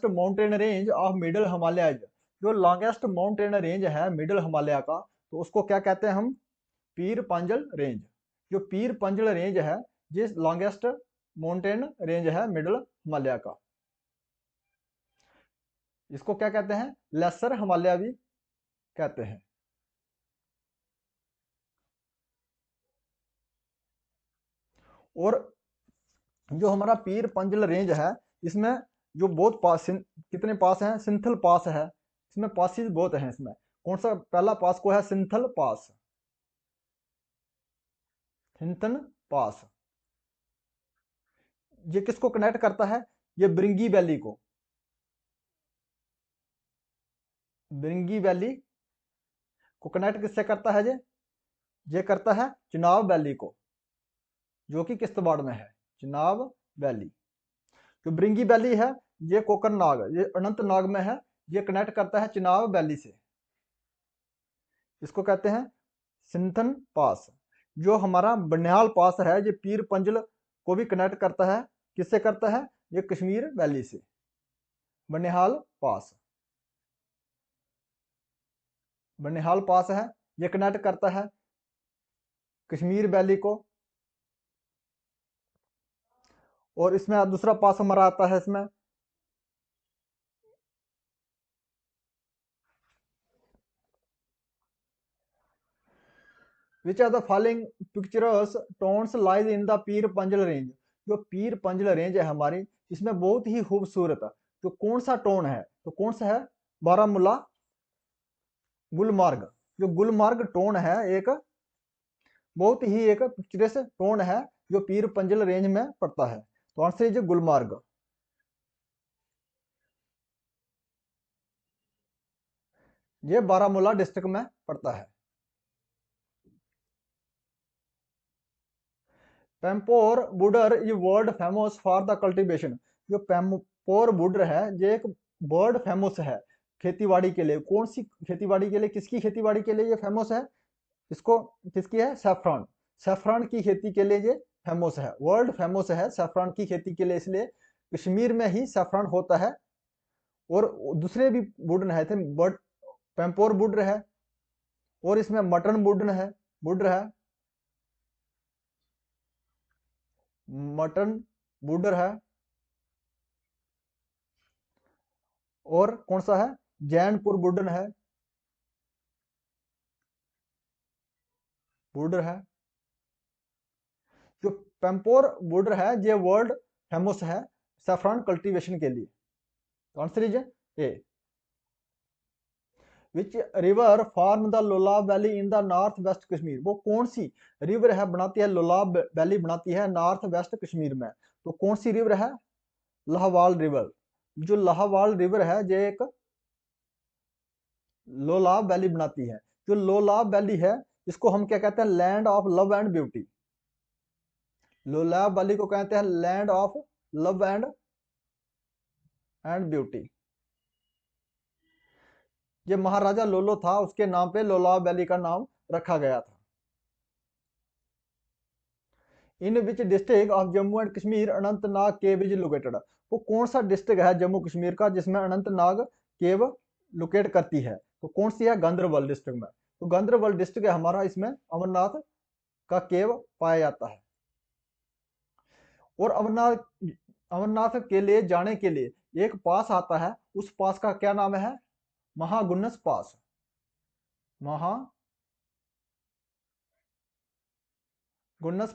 Mountain range of middle Himalaya, जो longest mountain range है middle Himalaya का, तो उसको क्या कहते हैं हम? पीर पंजल रेंज। जो पीर पंजल रेंज है ये लॉन्गेस्ट माउंटेन रेंज है मिडिल हिमालय का। इसको क्या कहते हैं? लेसर हिमालय भी कहते हैं। और जो हमारा पीर पंजल रेंज है इसमें जो बहुत पास कितने पास हैं? सिंथल पास है, इसमें पासिस बहुत हैं। इसमें कौन सा पहला पास को है? सिंथल पास, हिंथन पास। ये किसको कनेक्ट करता है? ये ब्रिंगी वैली को, ब्रिंगी वैली को कनेक्ट किससे करता है? ये करता है चिनाब वैली को, जो कि किश्तवाड़ में है, चिनाब वैली। जो ब्रिंगी वैली है ये कोकरनाग, ये अनंतनाग में है, ये कनेक्ट करता है चिनाब वैली से। इसको कहते हैं सिंथन पास। जो हमारा बनिहाल पास है ये पीर पंजल को भी कनेक्ट करता है। किससे करता है? ये कश्मीर वैली से, बनिहाल पास। बनिहाल पास है, ये कनेक्ट करता है कश्मीर वैली को। और इसमें दूसरा पास हमारा आता है इसमें which are the following picturesque towns lies in the Pir Panjal range. जो पीर पंजल रेंज है हमारी, इसमें बहुत ही खूबसूरत तो कौन सा टोन है? तो कौन सा है? बारामूला, गुलमार्ग। जो गुलमार्ग टोन है एक बहुत ही एक पिक्चरस टोन है जो पीर पंजल रेंज में पड़ता है। तो आंसर इज गुलमार्ग। ये बारामूला डिस्ट्रिक्ट में पड़ता है। पेम्पोर बुडर ये world famous for the cultivation. जो पेम्पोर बुडर है ये एक वर्ल्ड फेमस है खेतीबाड़ी के लिए। कौन सी खेतीबाड़ी के लिए? किसकी खेतीबाड़ी के लिए ये फेमस है? इसको किसकी है? सेफ्रॉन, सेफ्रॉन की खेती के लिए ये फेमस है, वर्ल्ड फेमस है सेफ्रॉन की खेती के लिए। इसलिए कश्मीर में ही सेफ्रॉन होता है। और दूसरे भी बुडन है थे, बट पेम्पोर बुडर है, और इसमें मटन बुडन है, बुडर है, मटन बुडर है। और कौन सा है? जैनपुर बुडन है, बुडर है। जो पेम्पोर बुडर है ये वर्ल्ड फेमस है सैफरन कल्टीवेशन के लिए। तो answer is a. Which river form the Lolab valley in the north waste Kashmir. वो कौन सी रिवर है बनाती है? लोलाब वैली बनाती है नॉर्थ वेस्ट कश्मीर में। तो कौन सी रिवर है? लाहवाल रिवर। जो लाहवाल रिवर है ये एक लोलाब वैली बनाती है। जो लोलाब वैली है इसको हम क्या कहते हैं? Land of love and beauty. Lolab valley को कहते हैं land of love and beauty. ये महाराजा लोलो था, उसके नाम पे लोलाब वैली का नाम रखा गया था। In which district of Jammu and Kashmir Anantnag cave is located. वो कौन सा डिस्ट्रिक्ट है जम्मू कश्मीर का जिसमें अनंतनाग केव लोकेट करती है? तो कौन सी है? गांधरबल डिस्ट्रिक्ट में। तो गांधरबल डिस्ट्रिक्ट है हमारा, इसमें अमरनाथ का केव पाया जाता है। और अमरनाथ, अमरनाथ के लिए जाने के लिए एक पास आता है, उस पास का क्या नाम है? महागुन्नस पास, महागुन्नस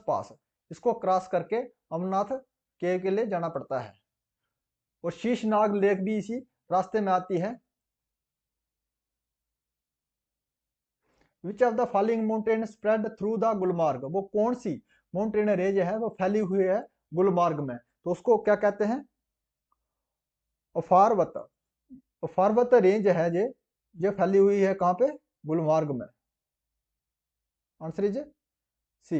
पास। इसको क्रॉस करके अमरनाथ केव के लिए जाना पड़ता है। और शीशनाग लेक भी इसी रास्ते में आती है। विच of the following mountain spread through the Gulmarg. वो कौन सी माउंटेन रेंज है वो फैली हुई है गुलमार्ग में? तो उसको क्या कहते हैं? अफारवत, अफारवत रेंज है ये फैली हुई है कहाँ पे? गुलमार्ग में। Answer is C.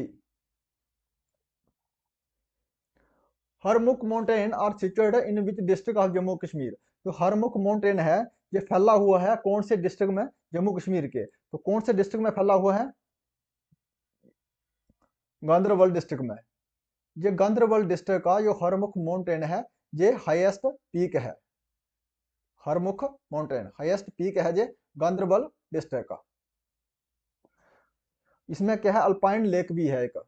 Harmukh mountain are situated in which district of Jammu Kashmir. जो हरमुख माउंटेन है ये फैला हुआ है कौन से डिस्ट्रिक्ट में? जम्मू कश्मीर के। तो कौन से डिस्ट्रिक्ट में फैला हुआ है? गांधरबल डिस्ट्रिक्ट में। ये गांधरबल डिस्ट्रिक्ट का जो हरमुख माउंटेन है ये हाईएस्ट पीक है। हरमुख माउंटेन, हाईएस्ट पीक है जे गांधरबल डिस्ट्रिक्ट का। इसमें क्या है, अल्पाइन लेक भी है एक।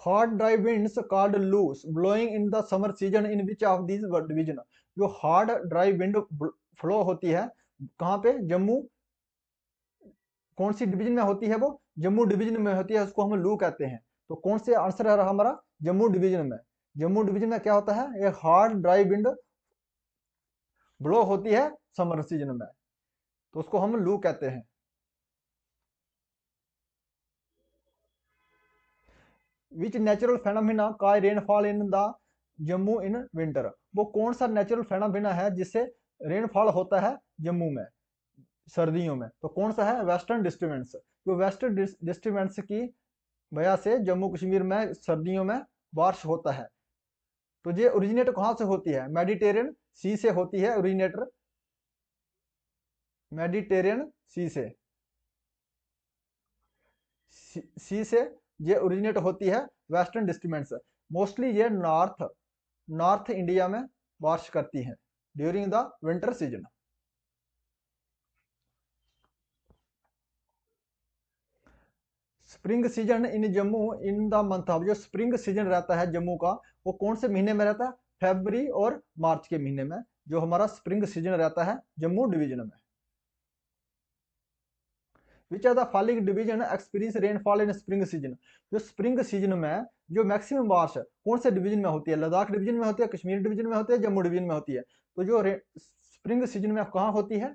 Hot dry winds called loos blowing in the summer season in which of this division. जो हार्ड ड्राई विंड फ्लो होती है कहाँ पे, जम्मू, कौन सी डिवीजन में होती है वो, जम्मू डिवीजन में होती है, उसको हम लू कहते हैं। तो कौन से आंसर है रहा हमारा, जम्मू डिवीजन में। जम्मू डिवीजन में क्या होता है, एक हार्ड ड्राई विंड ब्लो होती है समर सीजन में, तो उसको हम लू कहते हैं। विच नेचुरल फेनोमिना का rainfall in the Jammu in winter. वो कौन सा नेचुरल फेनोमिना है जिससे रेनफॉल होता है जम्मू में सर्दियों में, तो कौन सा है, वेस्टर्न डिस्टर्बेंस। जो वेस्टर्न डिस्टर्बेंस की वजह से जम्मू कश्मीर में सर्दियों में बारिश होता है। तो ये ओरिजिनेट कहाँ से होती है, मेडिटेरियन सी से होती है ओरिजिनेटर, मेडिटेरियन सी से, सी से ये ओरिजिनेट होती है वेस्टर्न डिस्टर्बेंस। मोस्टली ये नॉर्थ इंडिया में बारिश करती है during the winter season. Spring season in Jammu in the month of, जो स्प्रिंग सीजन रहता है जम्मू का वो कौन से महीने में रहता है, फरवरी और मार्च के महीने में जो हमारा स्प्रिंग सीजन रहता है जम्मू डिवीजन में। Which are the following division experience rainfall in spring season. जो स्प्रिंग सीजन में जो मैक्सिमम बारिश कौन से डिवीजन में होती है, लद्दाख डिवीजन में होती है, कश्मीर डिवीजन में होती है, जम्मू डिवीजन में होती है। तो जो स्प्रिंग सीजन में कहाँ होती है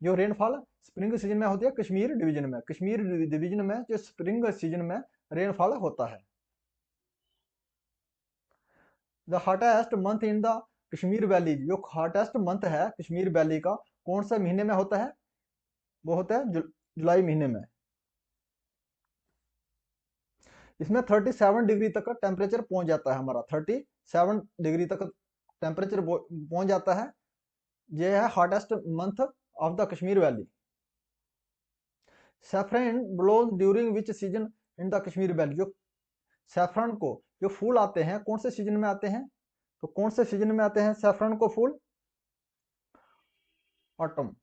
जो रेनफॉल, स्प्रिंग सीजन में होती है कश्मीर डिवीजन में। कश्मीर डिवीजन में जो स्प्रिंग सीजन में रेनफॉल होता है। The hottest month in the Kashmir valley, जो हॉटेस्ट मंथ है कश्मीर वैली का कौन सा महीने में होता है, वो होता है जुलाई महीने में। इसमें 37 डिग्री तक का टेम्परेचर पहुंच जाता है हमारा, 37 डिग्री तक टेम्परेचर पहुंच जाता है। यह है hottest month of the Kashmir valley. Saffron blows during which season in the Kashmir valley. जो सैफरन को जो फूल आते हैं कौन से सीजन में आते हैं, तो कौन से सीजन में आते हैं सैफरन को फूल, ऑटम।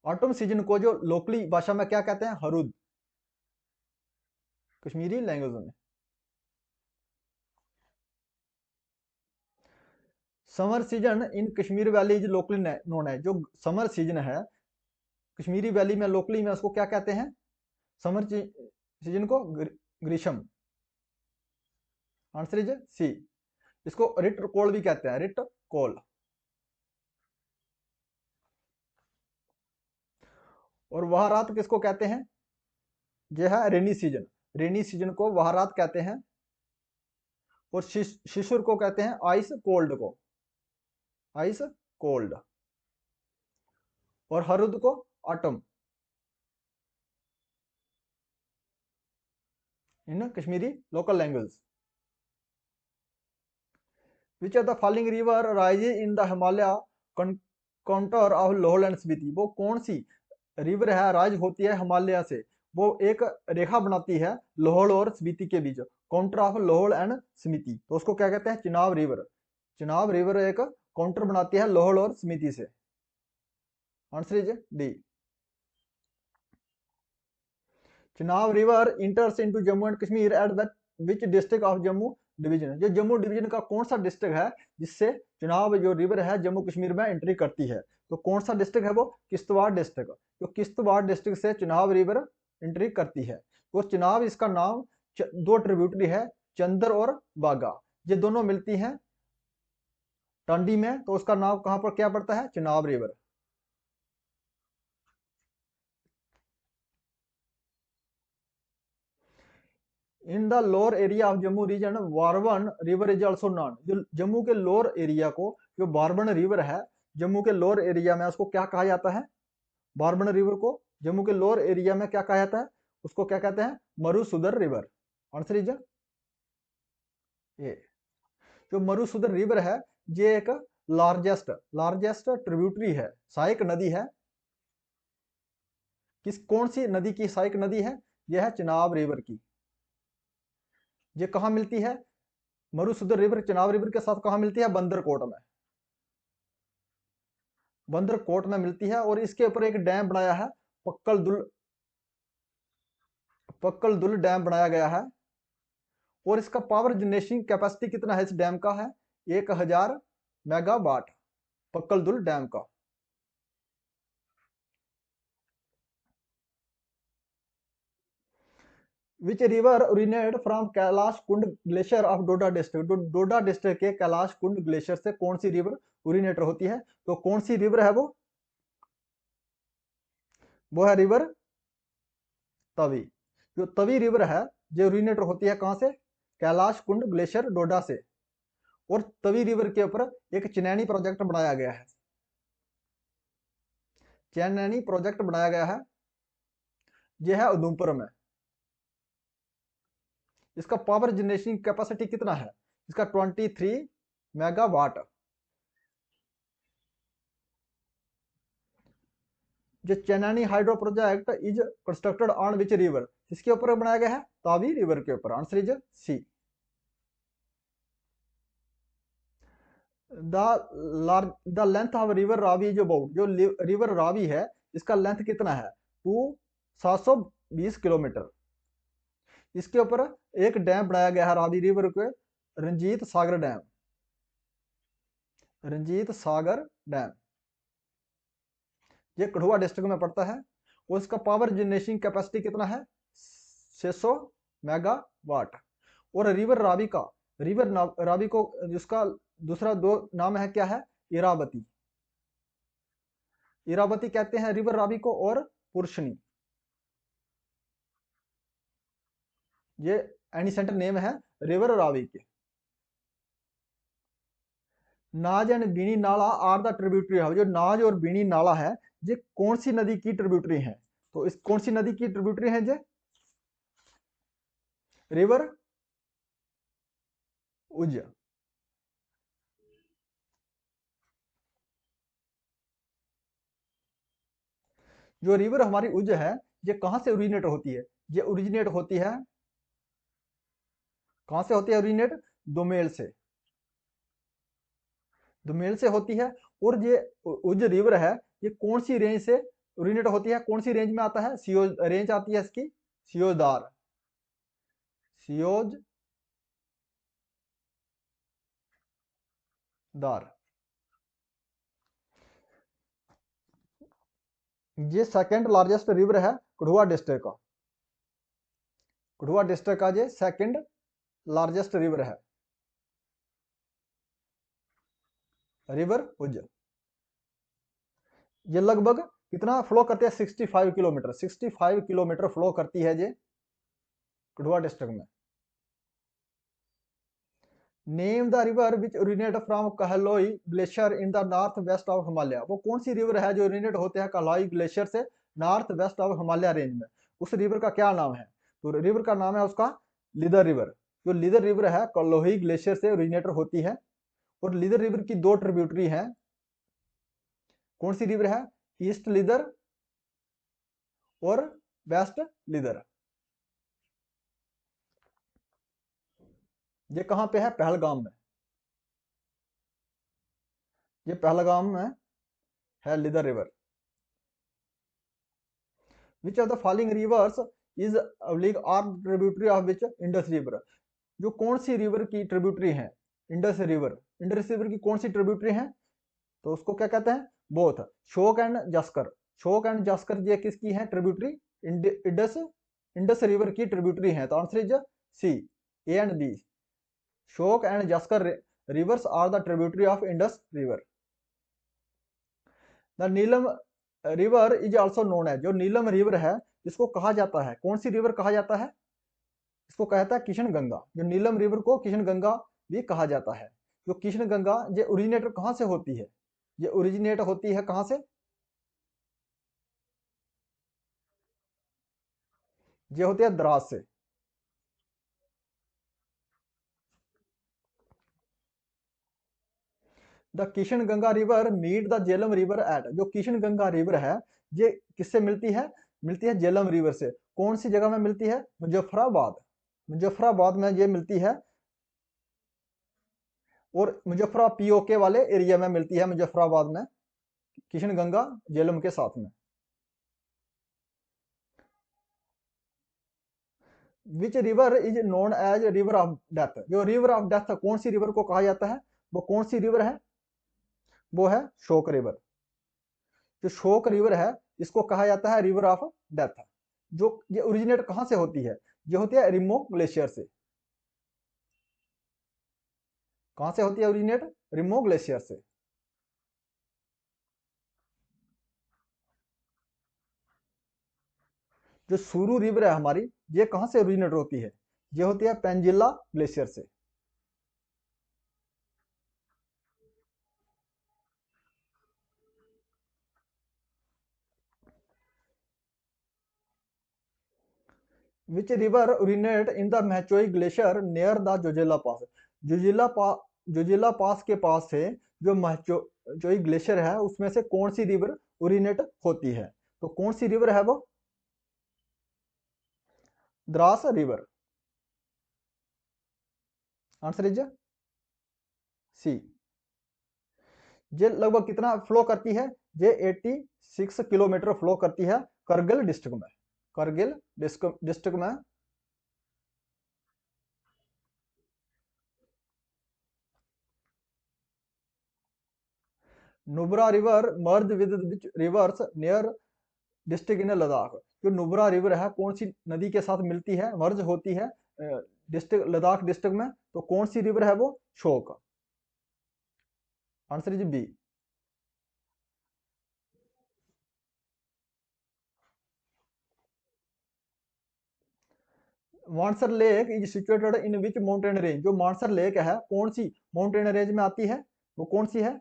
ऑटम सीजन को जो लोकली भाषा में क्या कहते हैं, हरुद, कश्मीरी लैंग्वेज में। Summer season in Kashmir valley is locally known है। जो समर सीजन है कश्मीरी वैली में लोकली में उसको क्या कहते हैं, समर सीजन को ग्रीष्म। Answer is C. इसको रिट कोल भी कहते हैं, रिट कोल। और वह रात किसको कहते हैं, यह है रेनी सीजन। रेनी सीजन को वह रात कहते हैं। और शिशुर को कहते हैं आइस कोल्ड को, आइस कोल्ड। और हरुद को autumn in Kashmiri local language. Which are the following river rises in the Himalaya counter of Lahaul and Spiti. वो कौन सी रिवर है राइज होती है हिमालय से, वो एक रेखा बनाती है लोहल और स्पीति के बीच, counter of Lahaul and Spiti, तो उसको क्या कहते हैं, चिनाब रिवर। चिनाब रिवर एक काउंटर बनाती है लोहल और स्पीति से। Answer is D. Chenab river इंटर्स into Jammu and Kashmir at the which district of Jammu division. जो जम्मू डिवीजन का कौन सा डिस्ट्रिक्ट है जिससे चिनाब जो रिवर है जम्मू कश्मीर में एंट्री करती है, तो कौन सा डिस्ट्रिक्ट है वो, किश्तवाड़ डिस्ट्रिक्ट। जो किश्तवाड़ डिस्ट्रिक्ट से चिनाब रिवर एंट्री करती है। तो चिनाब इसका नाम दो ट्रिब्यूटरी है, चंदर और बागा, ये दोनों मिलती हैं टांडी में, तो उसका नाम कहां पर क्या पड़ता है, Chenab river. In the lower area of Jammu region बारबन रिवर इज ऑल्सो नॉन। जो जम्मू के लोअर एरिया को जो बारबन रिवर है जम्मू के लोअर एरिया में उसको क्या कहा जाता है, बारबन रिवर को जम्मू के लोअर एरिया में क्या कहा जाता है, उसको क्या कहते हैं, मरुसुदर रिवर। Answer is a. जो मरुसुदर रिवर है ये एक लार्जेस्ट ट्रिब्यूटरी है, सहायक नदी है कौन सी नदी की सहायक नदी है? यह है चिनाब रिवर की। ये कहाँ मिलती है? मरुसुदर रिवर चिनाब रिवर के साथ कहाँ मिलती है? बंदरकोट में। बंदरकोट में मिलती है। और इसके ऊपर एक डैम बनाया है, पक्कल दुल डैम बनाया गया है। और इसका पावर जनरेशन कैपेसिटी कितना है इस डैम का? है 1000 मेगावाट पक्कल दुल डैम का। विच river originate from Kailash Kund glacier of Doda district? Doda district के कैलाश कुंड ग्लेशियर से कौन सी रिवर ओरिजिनेटर होती है? तो कौन सी रिवर है वो है रिवर तवी। जो तवी रिवर है जो ओरिजिनेटर होती है कहां से? कैलाश कुंड ग्लेशियर डोडा से। और तवी रिवर के ऊपर एक चनैनी प्रोजेक्ट बनाया गया है। चनैनी प्रोजेक्ट बनाया गया है, यह है उधमपुर में। इसका पावर जनरेशन कैपेसिटी कितना है? इसका 23 मेगावाट। जो Chenani hydro project is constructed on which river? इसके ऊपर बनाया गया है तावी रिवर के ऊपर। Answer is C. The length of river Ravi जो अबाउट, जो रिवर रावी है इसका लेंथ कितना है? 720 किलोमीटर। इसके ऊपर एक डैम बनाया गया है रावी रिवर के, रंजीत सागर डैम। रंजीत सागर डैम ये कठुआ डिस्ट्रिक्ट में पड़ता है। और इसका पावर जनरेशन कैपेसिटी कितना है? 600 मेगावाट। और रिवर रावी को जिसका दूसरा दो नाम है क्या है? इरावती। इरावती कहते हैं रिवर रावी को, और पुरुषनी ये एनिसेंट नेम है रिवर रावी के। नाज एंड बीनी नाला आर द ट्रिब्यूटरी है। जो नाज और बीनी नाला है ये कौन सी नदी की ट्रिब्यूटरी है? तो इस कौन सी नदी की ट्रिब्यूटरी है? ये रिवर उज। जो रिवर हमारी उज है ये कहां से ओरिजिनेट होती है? ये ओरिजिनेट होती है, कहां से होती है ओरिजिनेट? दोमेल से। दोमेल से होती है। और ये उज रिवर है ये कौन सी रेंज से ओरिजिनेट होती है? कौन सी रेंज में आता है? सियोज रेंज आती है इसकी, सियोजदार। सियोजदार। ये सेकंड लार्जेस्ट रिवर है कठुआ डिस्ट्रिक्ट का। कठुआ डिस्ट्रिक्ट का ये सेकंड लार्जेस्ट रिवर है, रिवर उज। ये लगभग कितना फ्लो करती है? 65 किलोमीटर। 65 किलोमीटर फ्लो करती है ये कठुआ डिस्ट्रिक्ट में। Name the river which originate from Kolahoi glacier in the north west of Himalaya? वो कौन सी रिवर है जो ओरिजिनेट होते हैं कहलोई ग्लेशियर से north west of Himalaya range में? उस रिवर का क्या नाम है? तो रिवर का नाम है उसका लीदर रिवर। जो लीदर रिवर है कलोही ग्लेशियर से ओरिजिनेटर होती है। और लीदर रिवर की दो ट्रिब्यूटरी हैं। कौन सी रिवर है? ईस्ट लीदर और वेस्ट लीदर। ये कहां पे है? पहलगाम में। ये पहलगाम में है Lidder river. Which of the following rivers is are tributary of which? Indus river. जो कौन सी रिवर की ट्रिब्यूटरी है? इंडस रिवर। इंडस रिवर की कौन सी ट्रिब्यूटरी है? तो उसको क्या कहते हैं? बोथ शोक एंड जस्कर। शोक एंड जस्कर ये किसकी है ट्रिब्यूटरी? इंडस इंडस रिवर की ट्रिब्यूटरी है। तो answer is C, A and B. Shyok and Zanskar rivers are the tributary of Indus river. The Neelam river is also known है। जो नीलम रिवर है इसको कहा जाता है, कौन सी रिवर कहा जाता है? इसको कहता है किशन गंगा। जो नीलम रिवर को किशन गंगा भी कहा जाता है। जो किशन गंगा ये ओरिजिनेटर कहां से होती है? ये ओरिजिनेट होती है कहां से? ये होती है द्रास से। The Kishan Ganga river meet the Jhelum river at. जो किशन गंगा रिवर है ये किससे मिलती है? मिलती है झेलम रिवर से। कौन सी जगह में मिलती है? मुजफ्फराबाद। मुजफ्फराबाद में ये मिलती है, और मुजफ्फरा पीओके वाले एरिया में मिलती है, मुजफ्फराबाद में, किशन गंगा झेलम के साथ में। Which river is known as river of death? जो रिवर ऑफ डेथ कौन सी रिवर को कहा जाता है, वो कौन सी रिवर है? वो है शोक रिवर। जो शोक रिवर है इसको कहा जाता है रिवर ऑफ डेथ। जो ये ओरिजिनेट कहां से होती है? ये होती है रिमो ग्लेशियर से। कहां से होती है ओरिजिनेट? रिमो ग्लेशियर से। जो सुरू रिवर है हमारी, ये कहां से ओरिजिनेट होती है? ये होती है पेंजिला ग्लेशियर से। Which river originate in the Machoi glacier near the Zojila pass? Zojila पा जोजिला पास के पास से जो मैचोई ग्लेशियर है उसमें से कौन सी रिवर ओरिजिनेट होती है? तो कौन सी रिवर है वो? Dras river. Answer is C. ये लगभग कितना फ्लो करती है? ये 86 किलोमीटर फ्लो करती है करगिल डिस्ट्रिक्ट में। करगिल डिस्ट्रिक्ट में। Nubra river merge with which reverse near district in Ladakh? जो नुब्रा रिवर है कौन सी नदी के साथ मिलती है, मर्ज होती है डिस्ट्रिक्ट लद्दाख डिस्ट्रिक्ट में? तो कौन सी रिवर है वो? शोक। Answer is B. Mansar lake is situated in which mountain range? जो मानसर लेक है कौन सी माउंटेन रेंज में आती है? वो कौन सी है?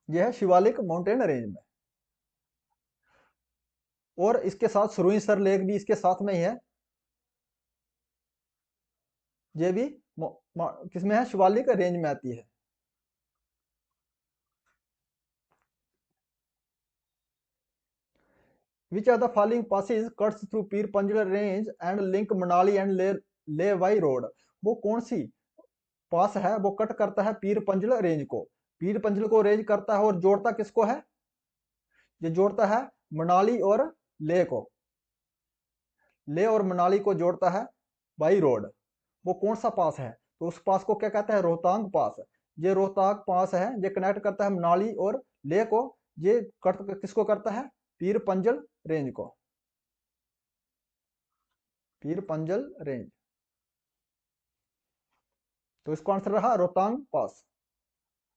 यह है शिवालिक माउंटेन रेंज में। और इसके साथ सुरुईसर लेक भी इसके साथ में ही है। ये भी किसमें है? शिवालिक रेंज में आती है। Which are the following passes cuts through Pir Panjal range and link Manali and Leh by road? वो कौन सी पास है वो कट करता है पीर पंजल रेंज को? पीर पंजल को रेंज करता है और जोड़ता किसको है? ये जोड़ता है मनाली और ले को। ले और मनाली को जोड़ता है बाई रोड। वो कौन सा पास है? तो उस पास को क्या कहते हैं? रोहतांग पास। ये रोहतांग पास है, ये कनेक्ट करता है मनाली और ले को। ये किसको करता है? पीर पंजल रेंज को। पीर पंजल रेंज। तो इसको आंसर रहा रोहतांग पास।